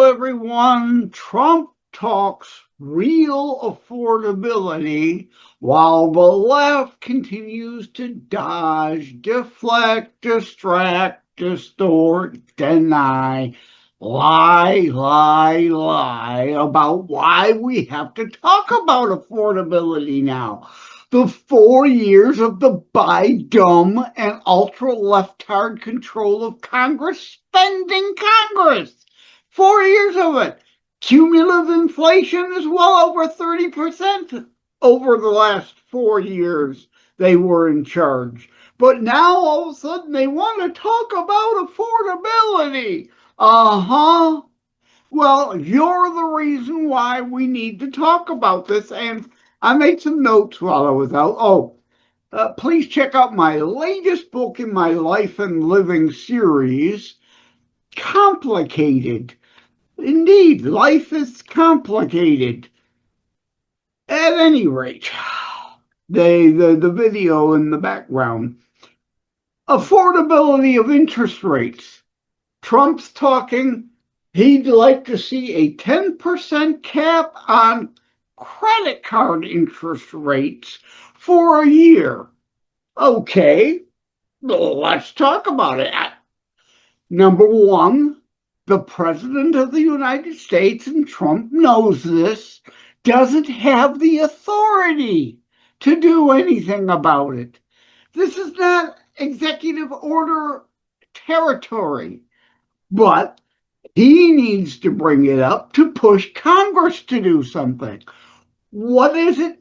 everyone. Trump talks real affordability while the left continues to dodge, deflect, distract, distort, deny, lie about why we have to talk about affordability now. The 4 years of the dumb and ultra-leftard control of Congress spending Congress. 4 years of it. Cumulative inflation is well over 30% over the last 4 years they were in charge. But now all of a sudden they want to talk about affordability. Uh-huh. Well, you're the reason why we need to talk about this. And I made some notes while I was out. Please check out my latest book in my Life and Living series, Complicated. Indeed, life is complicated. At any rate, the video in the background. Affordability of interest rates. Trump's talking, he'd like to see a 10% cap on credit card interest rates for a year. Okay, let's talk about it. Number one, the President of the United States, and Trump knows this, doesn't have the authority to do anything about it. This is not executive order territory, but he needs to bring it up to push Congress to do something. What is it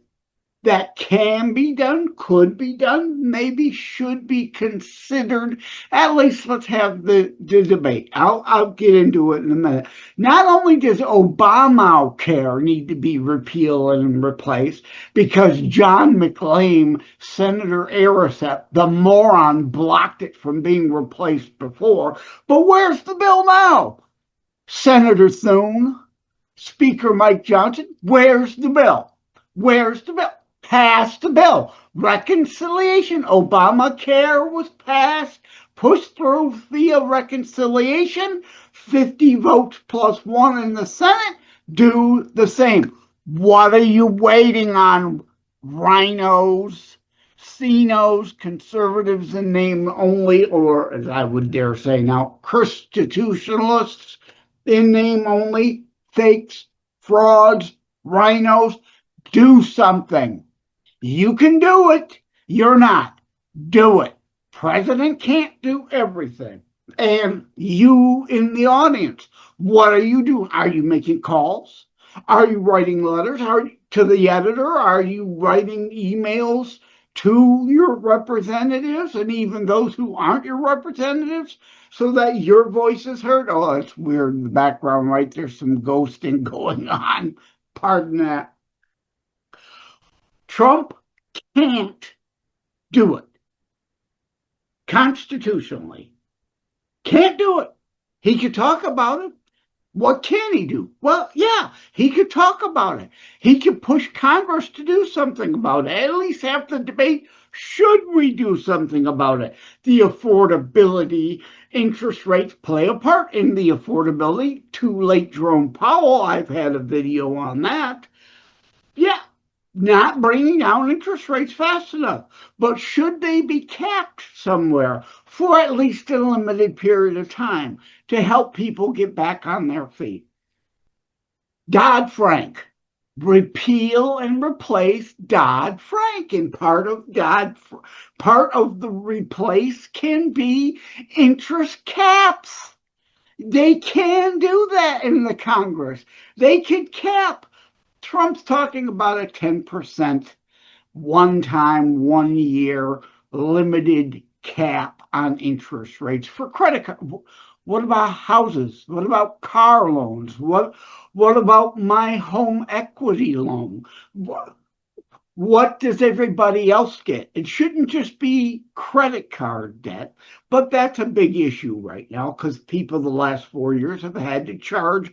that can be done, could be done, maybe should be considered? At least let's have the debate. I'll get into it in a minute. Not only does Obamacare need to be repealed and replaced because John McCain, Senator Aricep, the moron, blocked it from being replaced before, but where's the bill now? Senator Thune, Speaker Mike Johnson, where's the bill? Where's the bill? Pass the bill. Reconciliation. Obamacare was passed, pushed through via reconciliation. 50 votes plus one in the Senate. Do the same. What are you waiting on, rhinos, CNOs, conservatives in name only, or as I would dare say now, constitutionalists in name only, fakes, frauds, rhinos? Do something. You can do it. You're not. Do it. President can't do everything. And you in the audience, what are you doing? Are you making calls? Are you writing letters? To the editor? Are you writing emails to your representatives and even those who aren't your representatives so that your voice is heard? Oh, it's weird in the background, right? There's some ghosting going on. Pardon that. Trump can't do it constitutionally. Can't do it. He could talk about it. What can he do? Well, yeah, he could talk about it. He could push Congress to do something about it. At least have the debate. Should we do something about it? The affordability, interest rates play a part in the affordability. Too late, Jerome Powell. I've had a video on that. Yeah. Not bringing down interest rates fast enough. But should they be capped somewhere for at least a limited period of time to help people get back on their feet? Dodd-Frank. Repeal and replace Dodd-Frank. And part of the replace can be interest caps. They can do that in the Congress. They could cap. Trump's talking about a 10% one-time, one-year limited cap on interest rates for credit cards. What about houses? What about car loans? What about my home equity loan? What does everybody else get? It shouldn't just be credit card debt, but that's a big issue right now because people the last 4 years have had to charge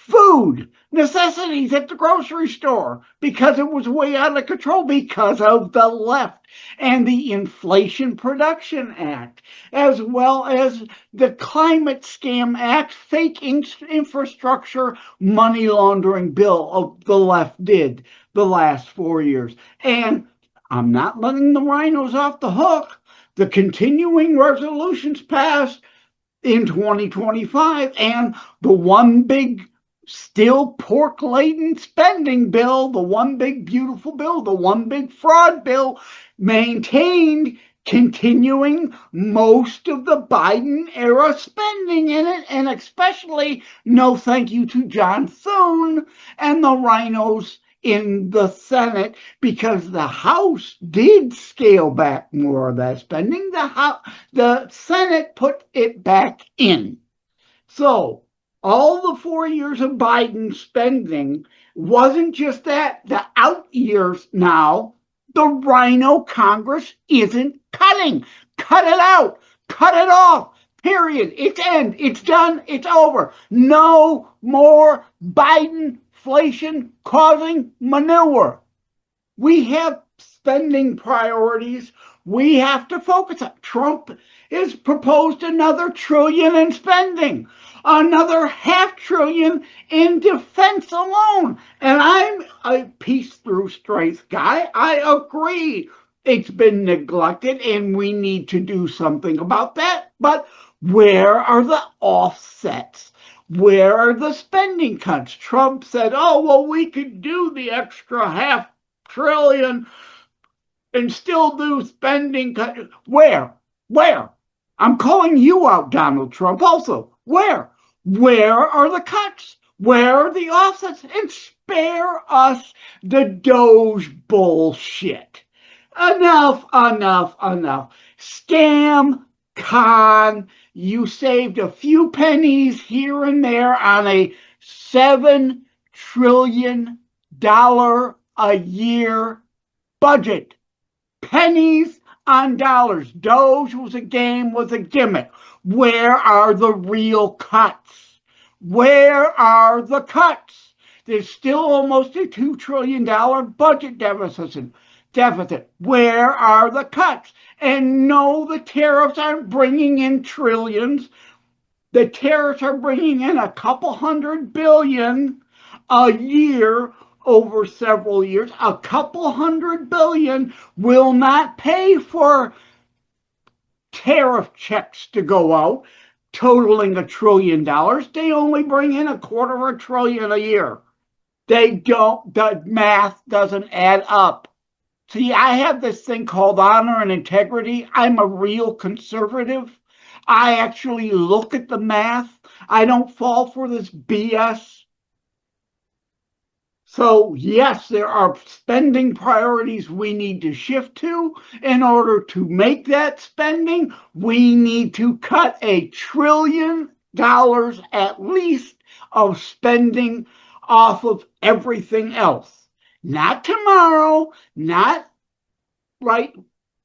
food, necessities at the grocery store, because it was way out of control because of the left and the Inflation Production Act, as well as the Climate Scam Act, fake infrastructure money laundering bill the left did the last 4 years. And I'm not letting the rhinos off the hook. The continuing resolutions passed in 2025, and the one big still pork-laden spending bill, the one big beautiful bill, the one big fraud bill, maintained continuing most of the Biden era spending in it, and especially no thank you to John Thune and the rhinos in the Senate, because the House did scale back more of that spending. The Senate put it back in. So all the 4 years of Biden spending wasn't just that. The out years now, the rhino Congress isn't cutting. Cut it out. Cut it off. Period. It's end. It's done. It's over. No more Biden inflation causing manure. We have spending priorities we have to focus on. Trump has proposed another trillion in spending, another $500 billion in defense alone. And I'm a peace through strength guy. I agree it's been neglected and we need to do something about that. But where are the offsets? Where are the spending cuts? Trump said, oh, well, we could do the extra $500 billion and still do spending cuts. Where? I'm calling you out, Donald Trump, also. Where? Where are the cuts? Where are the offsets? And spare us the Doge bullshit. Enough. Scam, con. You saved a few pennies here and there on a $7 trillion a year budget. Pennies on dollars. Doge was a game, was a gimmick. Where are the real cuts? Where are the cuts? There's still almost a $2 trillion budget deficit. Where are the cuts? And no, the tariffs aren't bringing in trillions. The tariffs are bringing in a couple $100 billion a year over several years. A couple $100 billion will not pay for tariff checks to go out, totaling $1 trillion. They only bring in $250 billion a year. The math doesn't add up. See, I have this thing called honor and integrity. I'm a real conservative. I actually look at the math. I don't fall for this BS. So, yes, there are spending priorities we need to shift to. In order to make that spending, we need to cut $1 trillion at least of spending off of everything else. Not tomorrow, not right.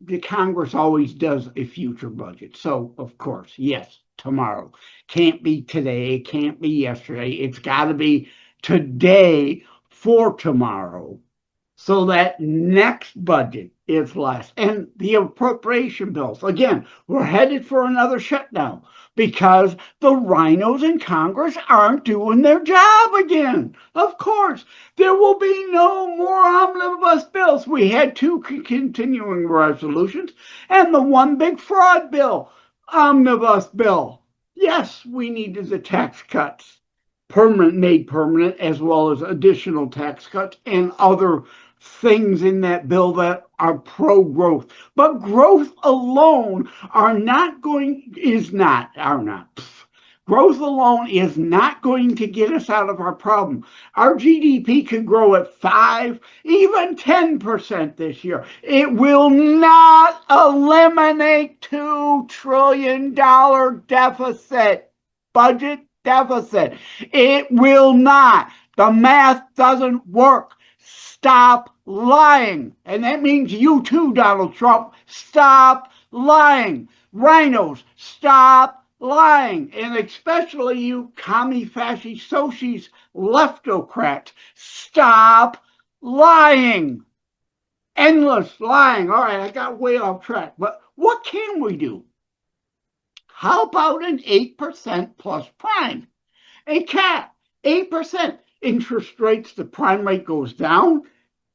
The Congress always does a future budget. So, of course, yes, tomorrow. Can't be today, can't be yesterday. It's got to be today for tomorrow. So that next budget is less. And the appropriation bills, again, we're headed for another shutdown because the rhinos in Congress aren't doing their job again. Of course, there will be no more omnibus bills. We had 2 continuing resolutions and the one big fraud bill, omnibus bill. Yes, we needed the tax cuts, made permanent, as well as additional tax cuts and other things in that bill that are pro-growth. But growth alone Growth alone is not going to get us out of our problem. Our GDP could grow at 5, even 10% this year. It will not eliminate $2 trillion budget deficit. It will not. The math doesn't work. Stop lying. And that means you too, Donald Trump. Stop lying. Rhinos, stop lying, and especially you commie fasci sociis leftocrats, stop lying. Endless lying. All right, I got way off track, but what can we do? How about an 8% plus prime? A cap, 8% interest rates, the prime rate goes down,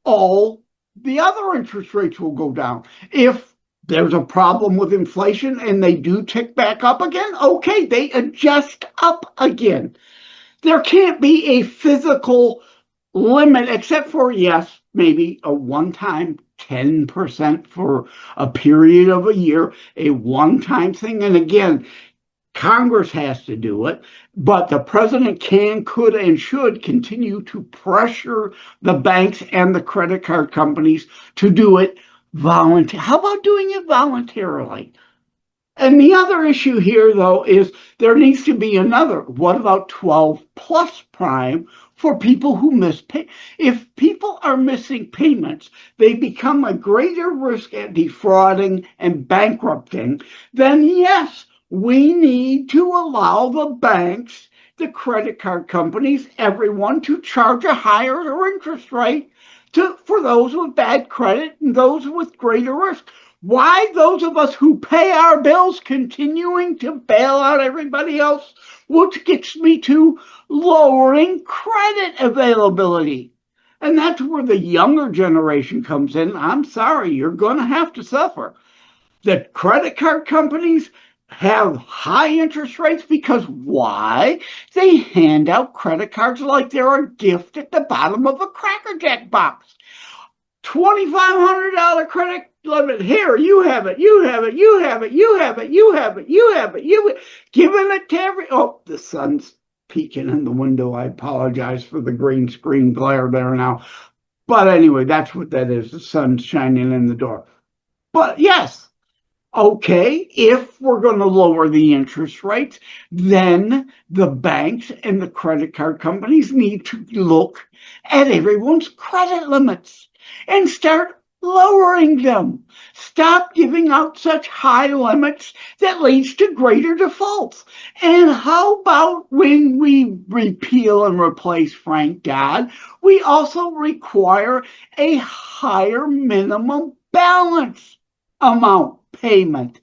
all the other interest rates will go down. If there's a problem with inflation and they do tick back up again, okay, they adjust up again. There can't be a physical limit except for, yes, maybe a one-time 10% for a period of a year, a one-time thing. And again, Congress has to do it, but the president can, could, and should continue to pressure the banks and the credit card companies to do it voluntarily. How about doing it voluntarily? And the other issue here, though, is there needs to be another. What about 12 plus prime for people who miss pay? If people are missing payments, they become a greater risk at defrauding and bankrupting, then yes, we need to allow the banks, the credit card companies, everyone to charge a higher interest rate for those with bad credit and those with greater risk. Why those of us who pay our bills continuing to bail out everybody else, which gets me to lowering credit availability. And that's where the younger generation comes in. I'm sorry, you're going to have to suffer. The credit card companies have high interest rates because why? They hand out credit cards like they're a gift at the bottom of a Cracker Jack box. $2,500 credit limit here. You have it. You have it. You have it. You have it. You have it. You have it. You giving it to every. Oh, the sun's peeking in the window. I apologize for the green screen glare there now. But anyway, that's what that is. The sun's shining in the door. But yes, okay, if we're going to lower the interest rates, then the banks and the credit card companies need to look at everyone's credit limits and start lowering them. Stop giving out such high limits that leads to greater defaults. And how about when we repeal and replace Frank Dodd, we also require a higher minimum balance amount payment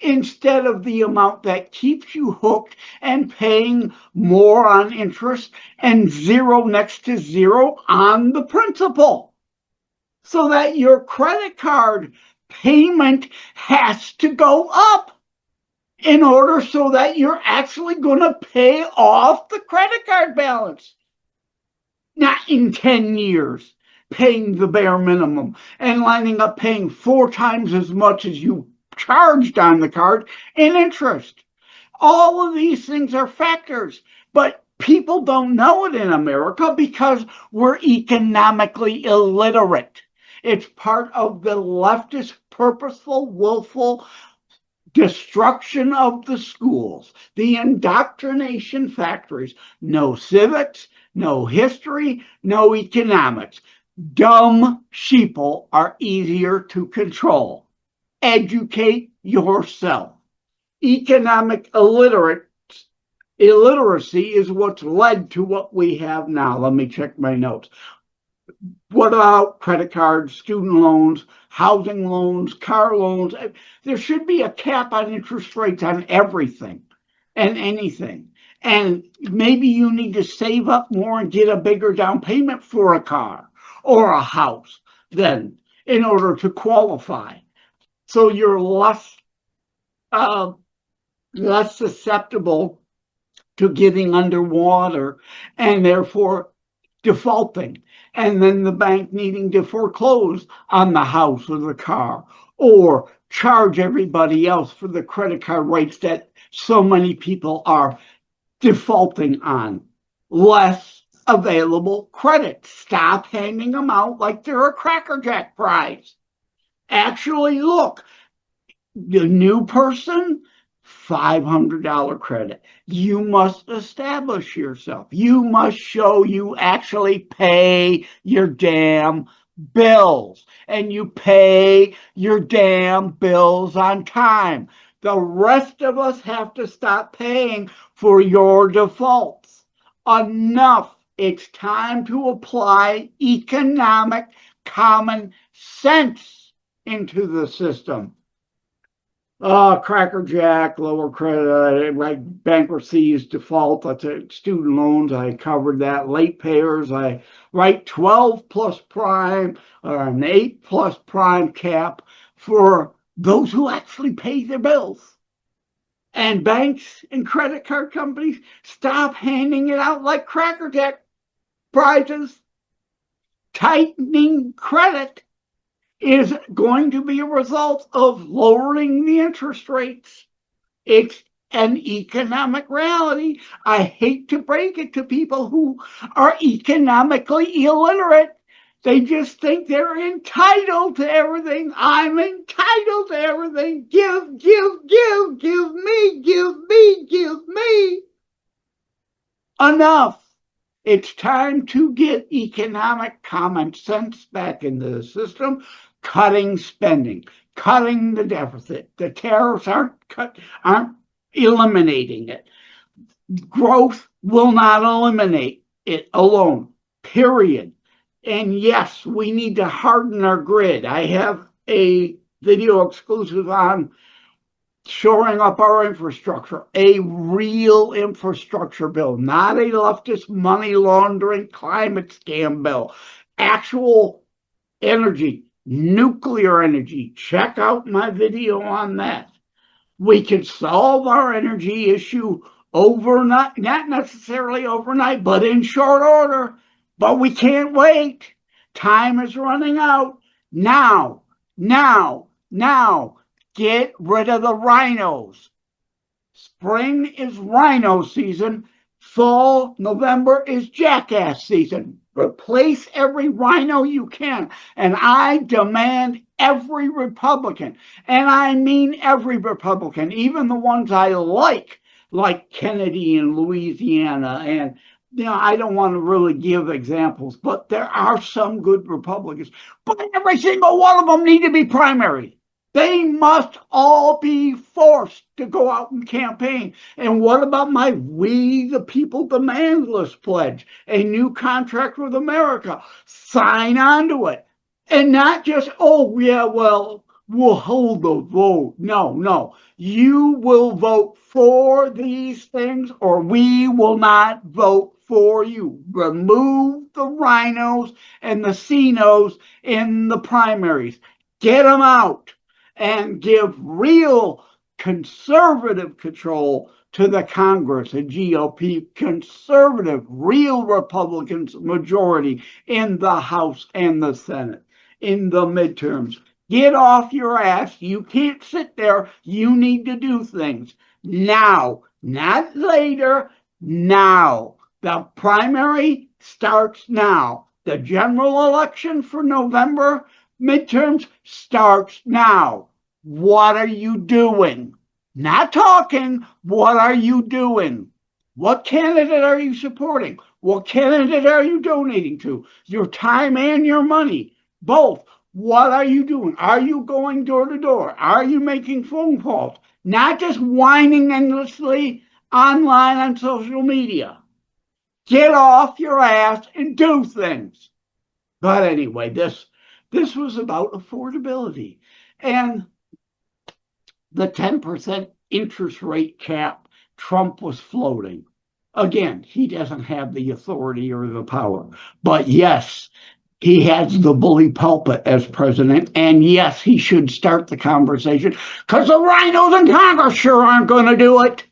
instead of the amount that keeps you hooked and paying more on interest and zero next to zero on the principal, so that your credit card payment has to go up in order so that you're actually going to pay off the credit card balance. Not in 10 years, paying the bare minimum and lining up paying 4 times as much as you charged on the card in interest. All of these things are factors, but people don't know it in America because we're economically illiterate. It's part of the leftist, purposeful, willful destruction of the schools, the indoctrination factories. No civics, no history, no economics. Dumb sheeple are easier to control. Educate yourself. Economic illiteracy is what's led to what we have now. Let me check my notes. What about credit cards, student loans, housing loans, car loans? There should be a cap on interest rates on everything and anything. And maybe you need to save up more and get a bigger down payment for a car or a house then in order to qualify. So you're less susceptible to getting underwater and therefore defaulting, and then the bank needing to foreclose on the house or the car or charge everybody else for the credit card rates that so many people are defaulting on. Less available credit. Stop handing them out like they're a Cracker Jack prize. Actually, look, the new person, $500 credit. You must establish yourself. You must show you actually pay your damn bills and you pay your damn bills on time. The rest of us have to stop paying for your defaults. Enough. It's time to apply economic common sense into the system. Cracker Jack, lower credit, like bankruptcies, default, student loans, I covered that. Late payers, I write 12 plus prime or an 8 plus prime cap for those who actually pay their bills. And banks and credit card companies, stop handing it out like Cracker Jack prizes. Tightening credit is going to be a result of lowering the interest rates. It's an economic reality. I hate to break it to people who are economically illiterate. They just think they're entitled to everything. I'm entitled to everything. Give me. Enough. It's time to get economic common sense back into the system, cutting spending, cutting the deficit. The tariffs aren't eliminating it. Growth will not eliminate it alone, period. And yes, we need to harden our grid. I have a video exclusive on shoring up our infrastructure, a real infrastructure bill, not a leftist money laundering climate scam bill. Actual energy, nuclear energy. Check out my video on that. We can solve our energy issue overnight, not necessarily overnight, but in short order. But we can't wait. Time is running out. Now. Get rid of the rhinos. Spring is rhino season. Fall, November is jackass season. Replace every rhino you can. And I demand every Republican, and I mean every Republican, even the ones I like Kennedy in Louisiana. And I don't want to really give examples, but there are some good Republicans. But every single one of them need to be primary. They must all be forced to go out and campaign. And what about my We the People Demandless pledge? A new contract with America. Sign on to it. And not just, we'll hold the vote. No. You will vote for these things or we will not vote for you. Remove the rhinos and the CNOs in the primaries. Get them out. And give real conservative control to the Congress, a GOP conservative, real Republicans majority in the House and the Senate in the midterms. Get off your ass. You can't sit there. You need to do things now, not later, now. The primary starts now. The general election for November midterms starts now. What are you doing? Not talking. What are you doing? What candidate are you supporting? What candidate are you donating to? Your time and your money, both. What are you doing? Are you going door to door? Are you making phone calls? Not just whining endlessly online on social media. Get off your ass and do things. But anyway, this was about affordability. And the 10% interest rate cap Trump was floating. Again, he doesn't have the authority or the power. But yes, he has the bully pulpit as president. And yes, he should start the conversation because the rhinos in Congress sure aren't going to do it.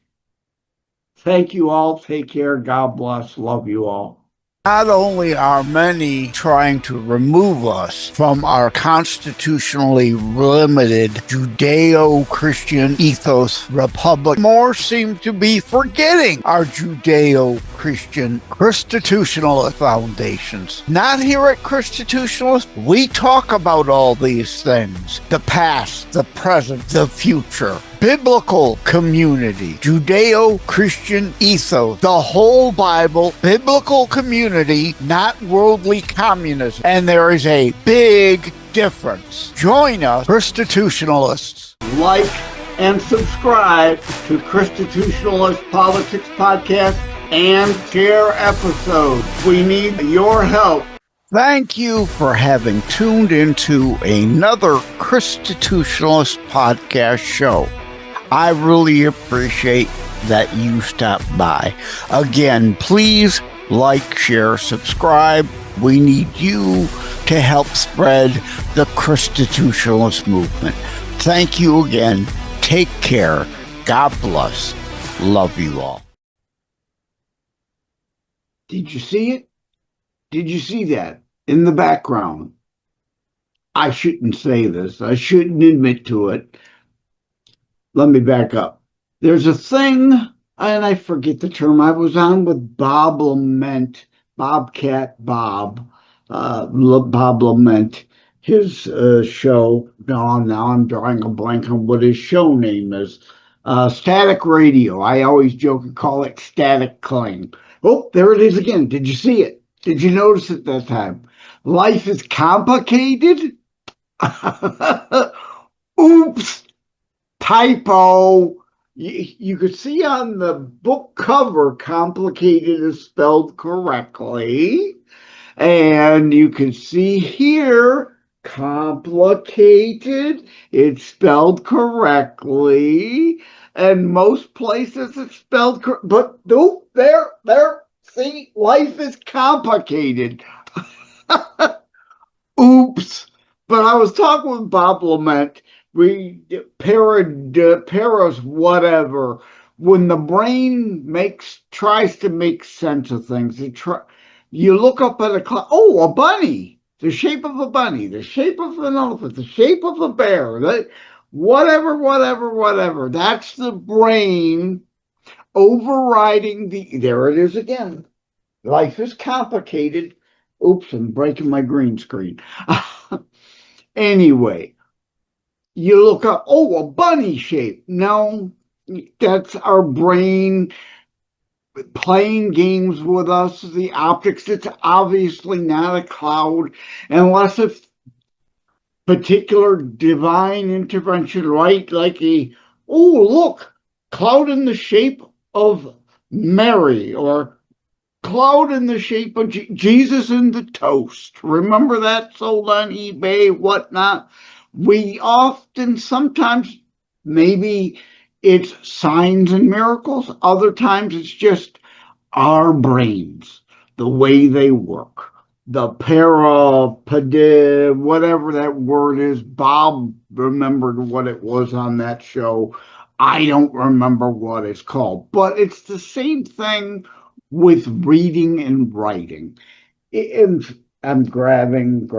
Thank you all. Take care. God bless. Love you all. Not only are many trying to remove us from our constitutionally limited Judeo-Christian ethos republic, more seem to be forgetting our Judeo-Christian Christitutionalist foundations. Not here at Christitutionalist, we talk about all these things: the past, the present, the future. Biblical community, Judeo-Christian ethos, the whole Bible, biblical community, not worldly communism. And there is a big difference. Join us, Christitutionalists. Like and subscribe to Constitutionalist Politics Podcast and share episodes. We need your help. Thank you for having tuned into another Constitutionalist podcast show. I really appreciate that you stopped by. Again, please like, share, subscribe. We need you to help spread the Constitutionalist movement. Thank you again. Take care. God bless. Love you all. Did you see it? Did you see that in the background? I shouldn't say this. I shouldn't admit to it. Let me back up. There's a thing, and I forget the term. I was on with Bob Lament, Bobcat Bob, Bob Lament, his show. Now I'm drawing a blank on what his show name is. Static Radio. I always joke and call it Static Cling. Oh, there it is again. Did you see it? Did you notice it that time? Life is complicated? Oops, typo. You could see on the book cover, complicated is spelled correctly. And you can see here, complicated, it's spelled correctly. And most places it's spelled correct. But nope, there. See, life is complicated. Oops. But I was talking with Bob Lament. Paras, whatever. When the brain tries to make sense of things, you look up at a cloud. Oh, a bunny. The shape of a bunny. The shape of an elephant. The shape of a bear. Whatever. That's the brain overriding there it is again. Life is complicated. Oops, I'm breaking my green screen. Anyway, you look up, oh, a bunny shape. No, that's our brain playing games with us, the optics. It's obviously not a cloud unless it's particular divine intervention, right? Like look, cloud in the shape of Mary, or cloud in the shape of Jesus in the toast. Remember that sold on eBay, whatnot? We often, sometimes, maybe it's signs and miracles. Other times it's just our brains, the way they work. The whatever that word is. Bob remembered what it was on that show. I don't remember what it's called, but it's the same thing with reading and writing. And I'm grabbing.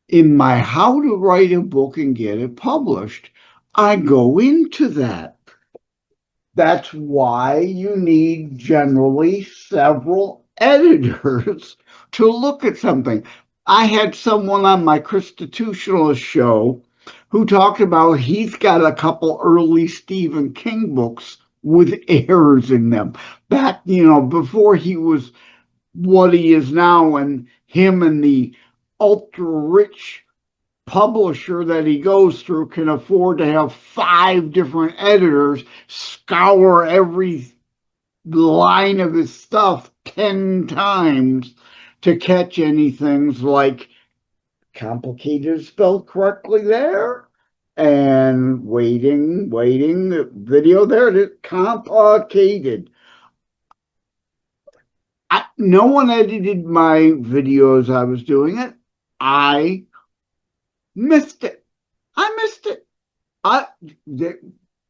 In my how to write a book and get it published, I go into that. That's why you need generally several editors to look at something. I had someone on my Constitutionalist show who talked about he's got a couple early Stephen King books with errors in them. Back, before he was what he is now, and him and the ultra-rich publisher that he goes through can afford to have 5 different editors scour every line of his stuff 10 times to catch anything like complicated spelled correctly there, and waiting, the video there, it is complicated. No one edited my videos. I was doing it. I missed it.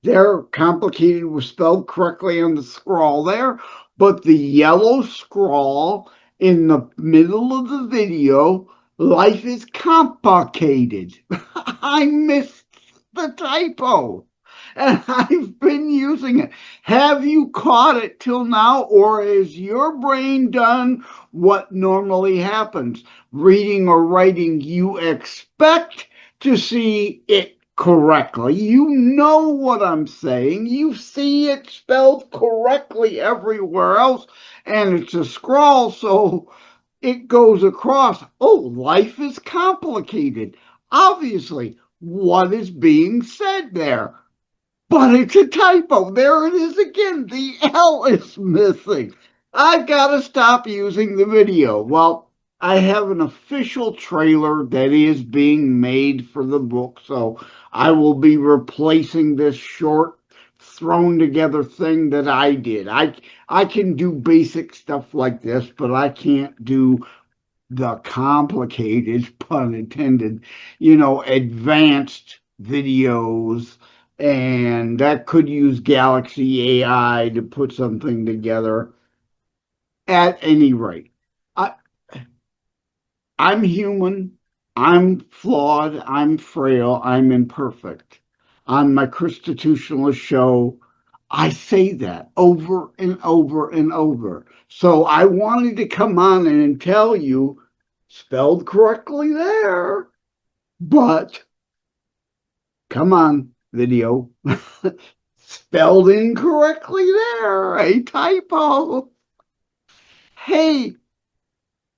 They're complicated was spelled correctly on the scroll there, but the yellow scroll in the middle of the video, life is complicated. I missed the typo, and I've been using it. Have you caught it till now, or has your brain done what normally happens? Reading or writing, you expect to see it correctly. You know what I'm saying. You see it spelled correctly everywhere else, and it's a scroll, so it goes across. Oh, life is complicated. Obviously, what is being said there. But it's a typo. There it is again. The L is missing. I've got to stop using the video. Well, I have an official trailer that is being made for the book, so I will be replacing this short, thrown together thing that I did. I can do basic stuff like this, but I can't do the complicated, pun intended, advanced videos, and that could use Galaxy AI to put something together. At any rate, I, I'm human, I'm flawed, I'm frail, I'm imperfect. On my Constitutionalist show, I say that over and over and over. So I wanted to come on and tell you, spelled correctly there, but come on, video, spelled incorrectly there, a typo. Hey,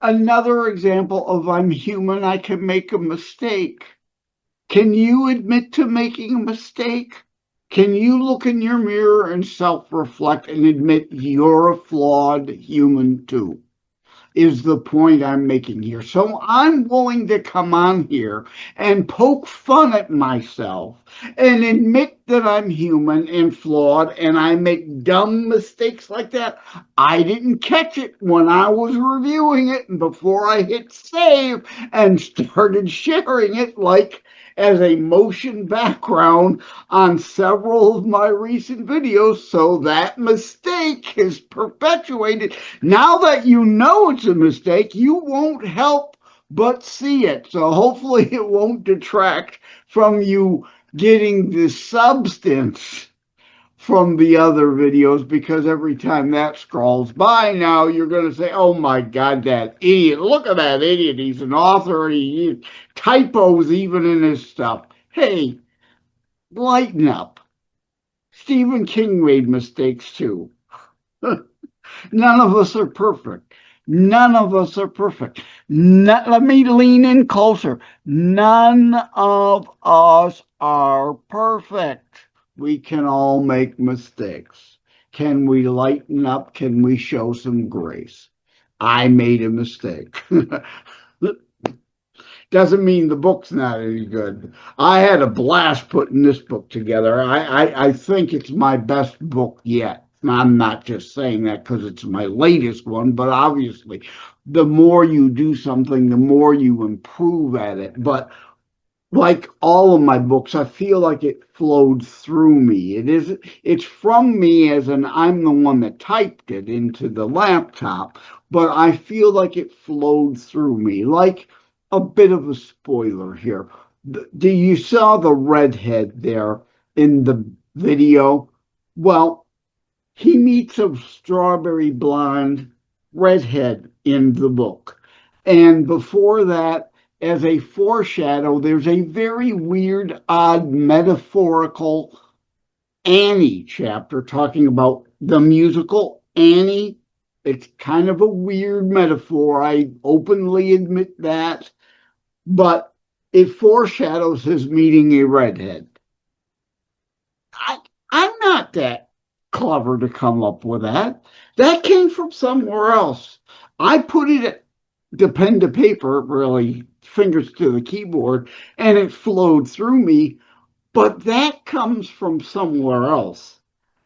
another example of I'm human, I can make a mistake. Can you admit to making a mistake? Can you look in your mirror and self-reflect and admit you're a flawed human too? Is the point I'm making here. So I'm willing to come on here and poke fun at myself and admit that I'm human and flawed and I make dumb mistakes like that. I didn't catch it when I was reviewing it and before I hit save and started sharing it like as a motion background on several of my recent videos, so that mistake is perpetuated. Now that you know it's a mistake, you won't help but see it. So hopefully it won't detract from you getting the substance from the other videos, because every time that scrolls by now, you're going to say, oh my God, that idiot. Look at that idiot. He's an author. He typos even in his stuff. Hey, lighten up. Stephen King made mistakes too. None of us are perfect. None of us are perfect. Let me lean in closer. None of us are perfect. We can all make mistakes. Can we lighten up? Can we show some grace? I made a mistake. Doesn't mean the book's not any good. I had a blast putting this book together. I think it's my best book yet. I'm not just saying that because it's my latest one, but obviously, the more you do something, the more you improve at it. But like all of my books, I feel like it flowed through me. It's from me as in I'm the one that typed it into the laptop, but I feel like it flowed through me. Like a bit of a spoiler here. Do you saw the redhead there in the video? Well, he meets a strawberry blonde redhead in the book. And before that, as a foreshadow, there's a very weird, odd, metaphorical Annie chapter talking about the musical Annie. It's kind of a weird metaphor. I openly admit that, but it foreshadows his meeting a redhead. I, I'm not that clever to come up with that. That came from somewhere else. I put it the pen to paper, really, fingers to the keyboard, and it flowed through me. But that comes from somewhere else.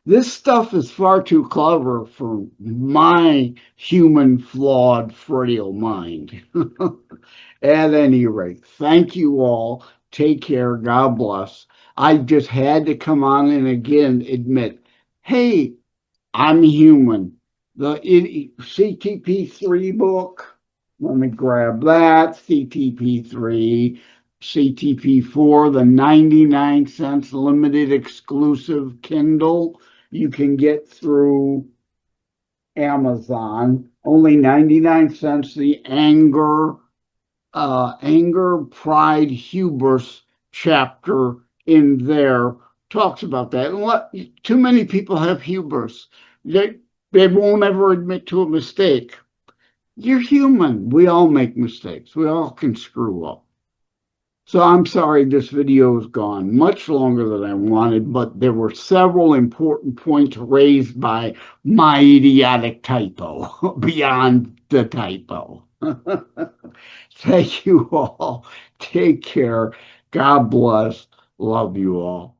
This stuff is far too clever for my human, flawed, frail mind. At any rate, thank you all. Take care. God bless. I just had to come on and again admit, hey, I'm human. The CTP3 book, let me grab that. CTP3, CTP4, the 99 cents limited exclusive Kindle you can get through Amazon. Only 99 cents. The anger, pride, hubris chapter in there talks about that. And too many people have hubris. They won't ever admit to a mistake. You're human. We all make mistakes. We all can screw up. So I'm sorry this video has gone much longer than I wanted, but there were several important points raised by my idiotic typo beyond the typo. Thank you all. Take care. God bless. Love you all.